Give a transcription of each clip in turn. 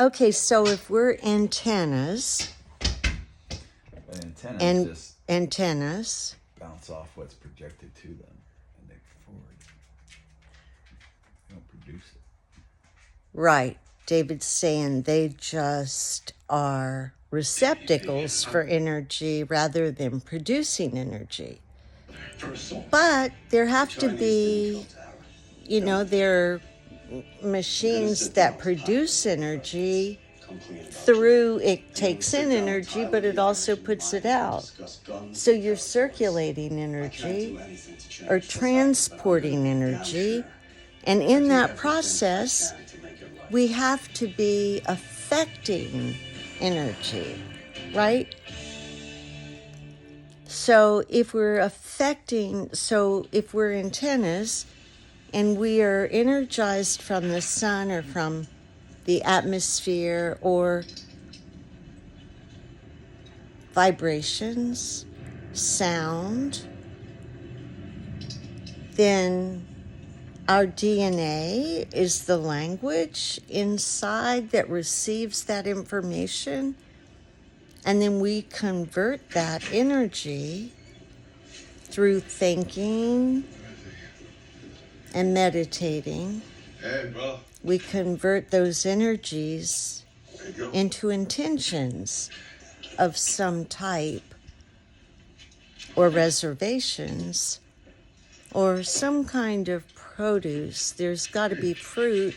Okay, so if we're antennas, antennas bounce off what's projected to them, and they forward. They don't produce it. Right. David's saying they just are receptacles for energy rather than producing energy. But there have to be, there are machines that produce energy through, it takes in energy, but it also puts it out. So you're circulating energy or transporting energy. And in that process, we have to be affecting energy, right? So if we're antennas and we are energized from the sun or from the atmosphere or vibrations, sound, then our DNA is the language inside that receives that information, and then we convert that energy through thinking and meditating. We convert those energies into intentions of some type or reservations or some kind of produce. There's got to be fruit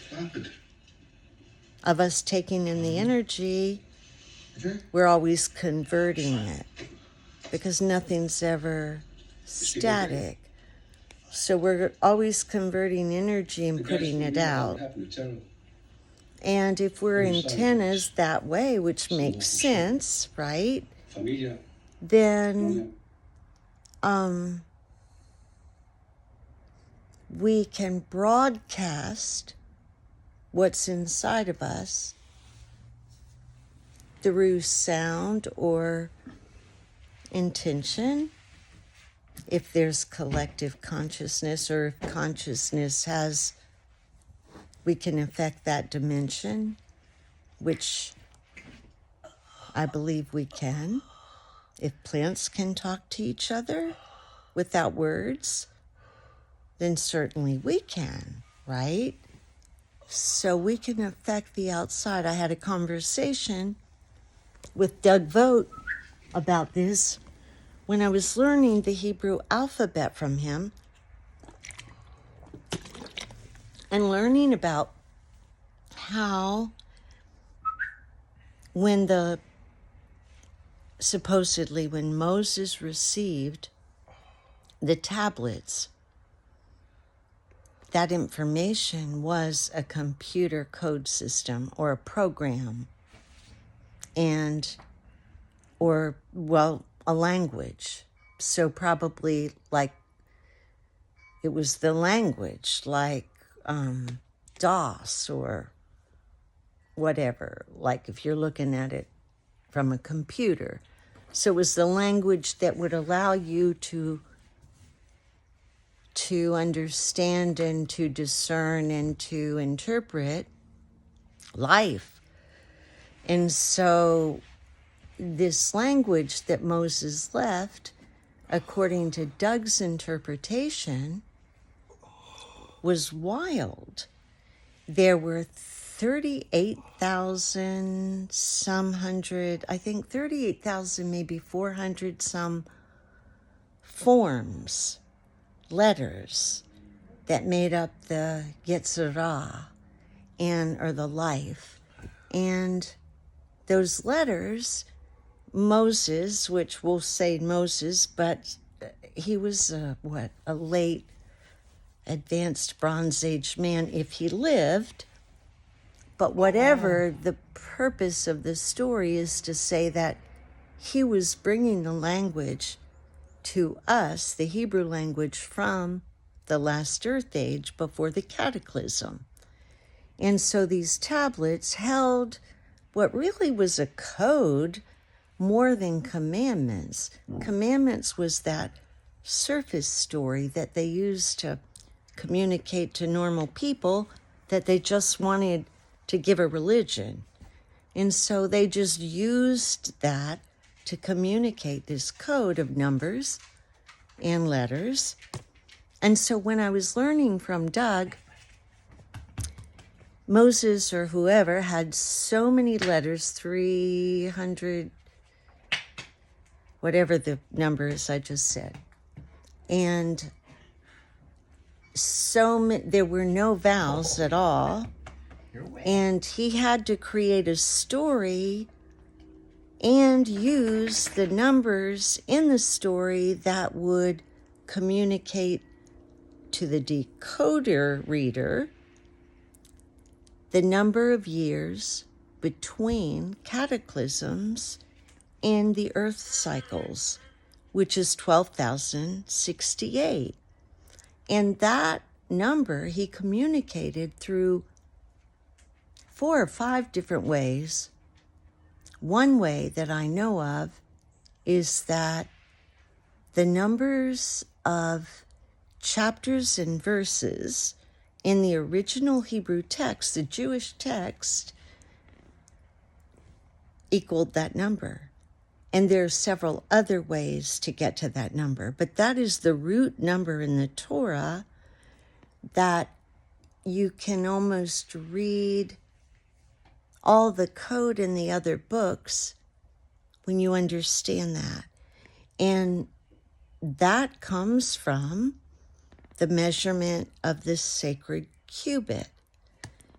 of us taking in the energy. We're always converting it because nothing's ever static. So we're always converting energy and putting it out. And if we're antennas that way, which makes sense, right? Then we can broadcast what's inside of us through sound or intention, if there's collective consciousness, or if consciousness has, we can affect that dimension, which I believe we can. If plants can talk to each other without words, then certainly we can, right? So we can affect the outside. I had a conversation with Doug Vogt about this when I was learning the Hebrew alphabet from him and learning about how supposedly when Moses received the tablets, that information was a computer code system or a program a language. So probably like it was the language like DOS or whatever, like if you're looking at it from a computer. So it was the language that would allow you to understand and to discern and to interpret life. And so this language that Moses left, according to Doug's interpretation, was wild. There were 38,000 some hundred, I think 38,000, maybe 400 some forms, letters that made up the Yetzirah or the life. And those letters, Moses, which we'll say Moses, but he was a late advanced Bronze Age man if he lived. But whatever, the purpose of the story is to say that he was bringing the language to us, the Hebrew language, from the last earth age before the cataclysm. And so these tablets held what really was a code more than commandments. Commandments was that surface story that they used to communicate to normal people that they just wanted to give a religion. And so they just used that to communicate this code of numbers and letters. And so when I was learning from Doug, Moses or whoever had so many letters, 300, whatever the number is I just said. And there were no vowels at all. And he had to create a story and use the numbers in the story that would communicate to the decoder reader the number of years between cataclysms and the earth cycles, which is 12,068. And that number he communicated through 4 or 5 different ways. One way that I know of is that the numbers of chapters and verses in the original Hebrew text, the Jewish text, equaled that number. And there are several other ways to get to that number, but that is the root number in the Torah that you can almost read all the code in the other books when you understand that. And that comes from the measurement of the sacred cubit.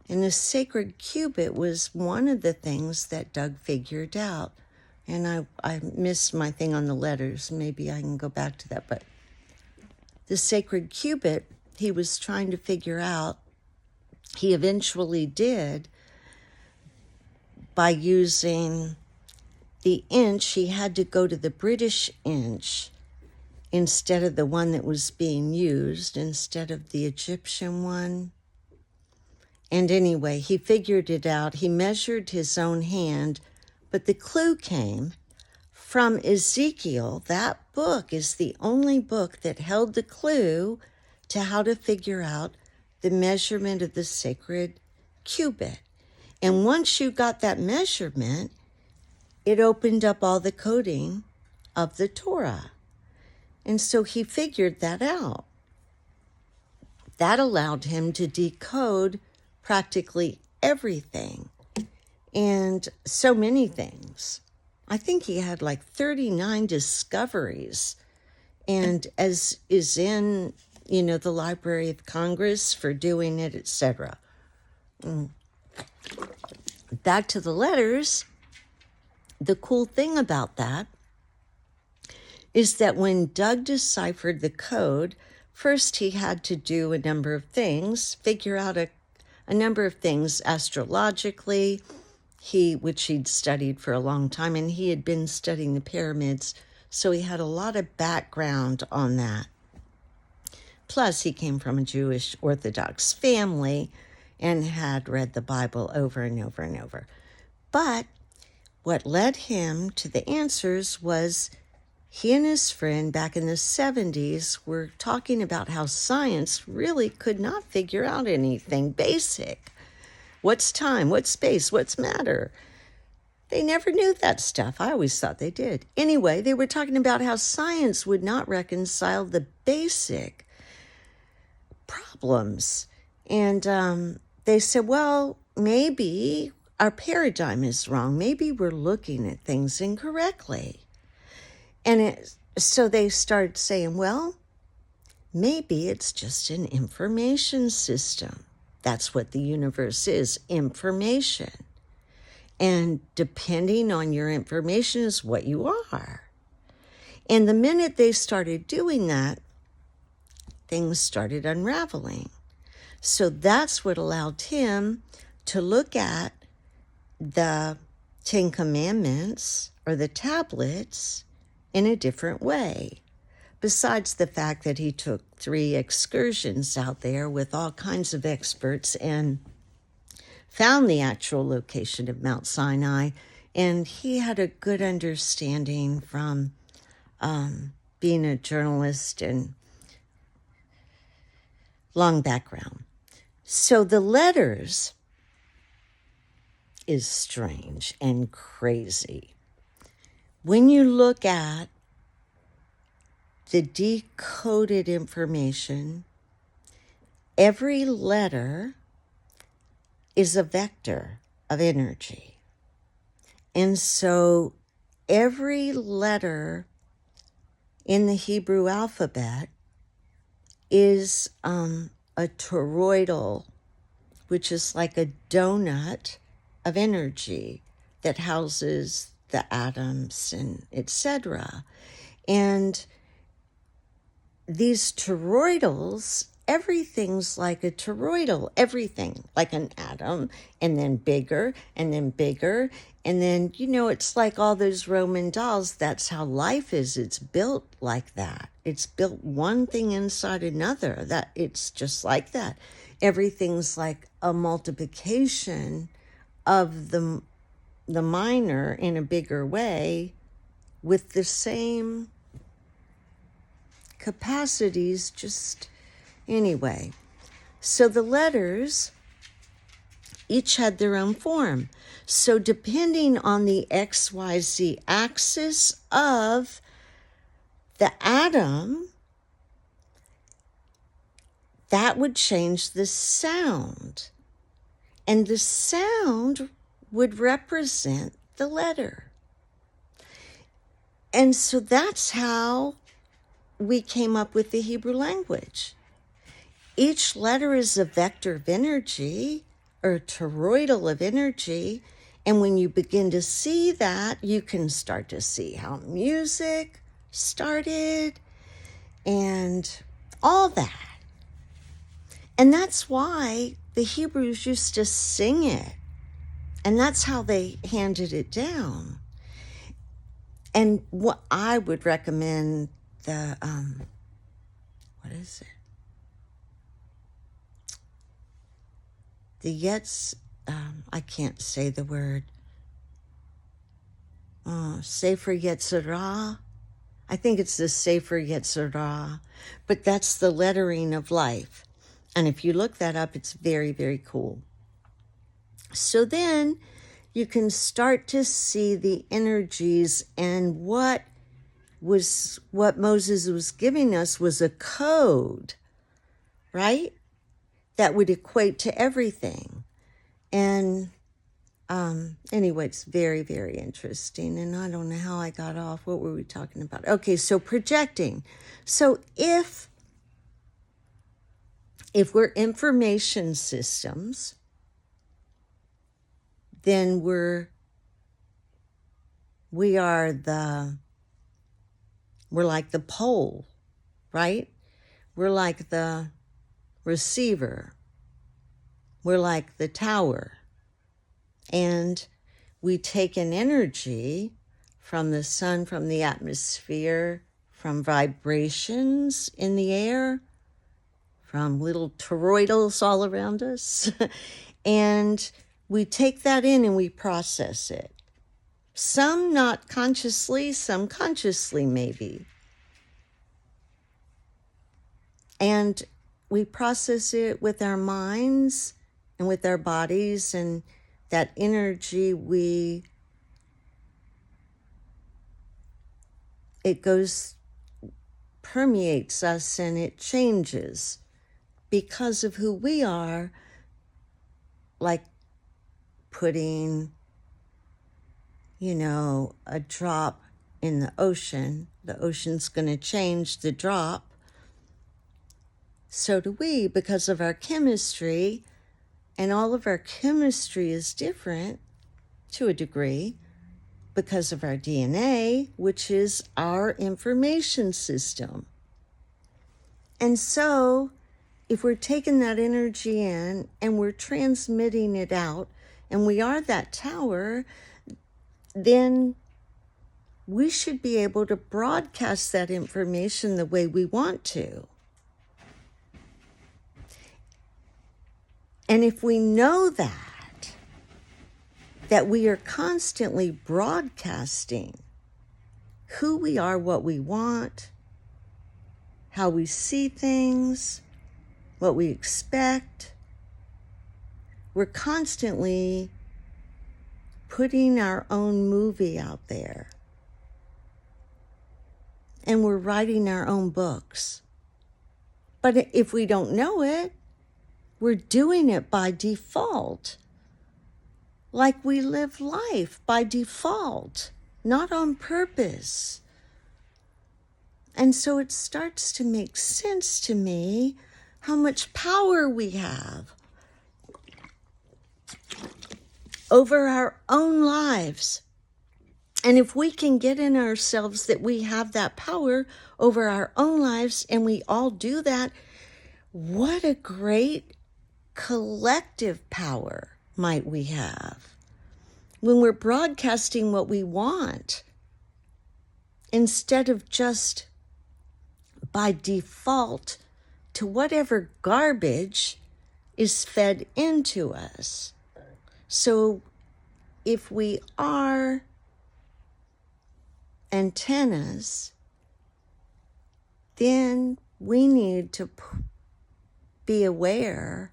And the sacred cubit was one of the things that Doug figured out. And I missed my thing on the letters. Maybe I can go back to that. But the sacred cubit, he was trying to figure out, he eventually did, by using the inch. He had to go to the British inch instead of the one that was being used, instead of the Egyptian one. And anyway, he figured it out. He measured his own hand, but the clue came from Ezekiel. That book is the only book that held the clue to how to figure out the measurement of the sacred cubit. And once you got that measurement, it opened up all the coding of the Torah. And so he figured that out. That allowed him to decode practically everything, and so many things. I think he had like 39 discoveries, and as is in, the Library of Congress for doing it, etc. Back to the letters, the cool thing about that is that when Doug deciphered the code, first he had to do a number of things, figure out a number of things astrologically, which he'd studied for a long time, and he had been studying the pyramids, so he had a lot of background on that. Plus, he came from a Jewish Orthodox family and had read the Bible over and over and over. But what led him to the answers was he and his friend back in the 70s were talking about how science really could not figure out anything basic. What's time? What's space? What's matter? They never knew that stuff. I always thought they did. Anyway, they were talking about how science would not reconcile the basic problems. And they said, well, maybe our paradigm is wrong. Maybe we're looking at things incorrectly. And so they started saying, well, maybe it's just an information system. That's what the universe is, information. And depending on your information is what you are. And the minute they started doing that, things started unraveling. So that's what allowed him to look at the 10 Commandments or the tablets in a different way. Besides the fact that he took 3 excursions out there with all kinds of experts and found the actual location of Mount Sinai, and he had a good understanding from being a journalist and long background. So the letters is strange and crazy. When you look at the decoded information, every letter is a vector of energy. And so every letter in the Hebrew alphabet is a toroidal, which is like a donut of energy that houses the atoms and etc. And these toroidals, everything's like a toroidal, everything like an atom, and then bigger, and then bigger. And then, it's like all those Roman dolls. That's how life is. It's built like that. It's built one thing inside another. That it's just like that. Everything's like a multiplication of the minor in a bigger way with the same capacities, just anyway. So the letters each had their own form. So depending on the XYZ axis of the atom, that would change the sound. And the sound would represent the letter. And so that's how we came up with the Hebrew language. Each letter is a vector of energy, or a toroidal of energy. And when you begin to see that, you can start to see how music started and all that. And that's why the Hebrews used to sing it. And that's how they handed it down. And what I would recommend the, what is it? The Yetz, I can't say the word, Sefer Yetzirah. I think it's the Sefer Yetzirah, but that's the lettering of life. And if you look that up, it's very, very cool. So then you can start to see the energies, and what Moses was giving us was a code, right? That would equate to everything. And anyway, it's very, very interesting. And I don't know how I got off. What were we talking about? Okay, so projecting. So if we're information systems, then we're like the pole, right? We're like the receiver. We're like the tower. And we take an energy from the sun, from the atmosphere, from vibrations in the air, from little toroidals all around us. And we take that in and we process it. Some not consciously, some consciously maybe. And we process it with our minds and with our bodies, and that energy permeates us, and it changes because of who we are, like putting, a drop in the ocean. The ocean's going to change the drop. So do we, because of our chemistry, and all of our chemistry is different to a degree because of our DNA, which is our information system. And so if we're taking that energy in and we're transmitting it out, and we are that tower, then we should be able to broadcast that information the way we want to. And if we know that we are constantly broadcasting who we are, what we want, how we see things, what we expect, we're constantly putting our own movie out there. And we're writing our own books. But if we don't know it, we're doing it by default. Like we live life by default, not on purpose. And so it starts to make sense to me how much power we have over our own lives. And if we can get in ourselves that we have that power over our own lives, and we all do that, what a great collective power might we have when we're broadcasting what we want instead of just by default to whatever garbage is fed into us. So if we are antennas, then we need to be aware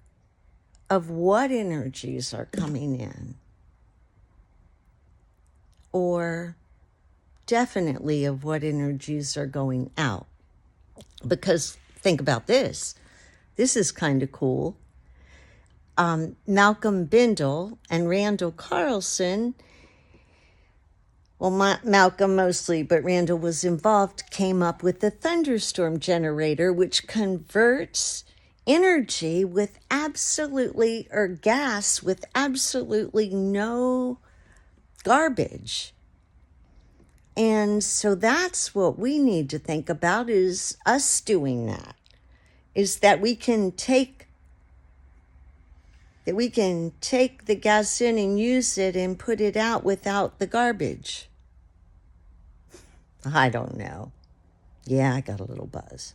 of what energies are coming in, or definitely of what energies are going out. Because think about this. This is kind of cool. Malcolm Bindle and Randall Carlson, well, Malcolm mostly, but Randall was involved, came up with the thunderstorm generator, which converts energy with absolutely, or gas with absolutely no garbage. And so that's what we need to think about, is us doing that, is that we can take the gas in and use it and put it out without the garbage. I don't know. Yeah, I got a little buzz.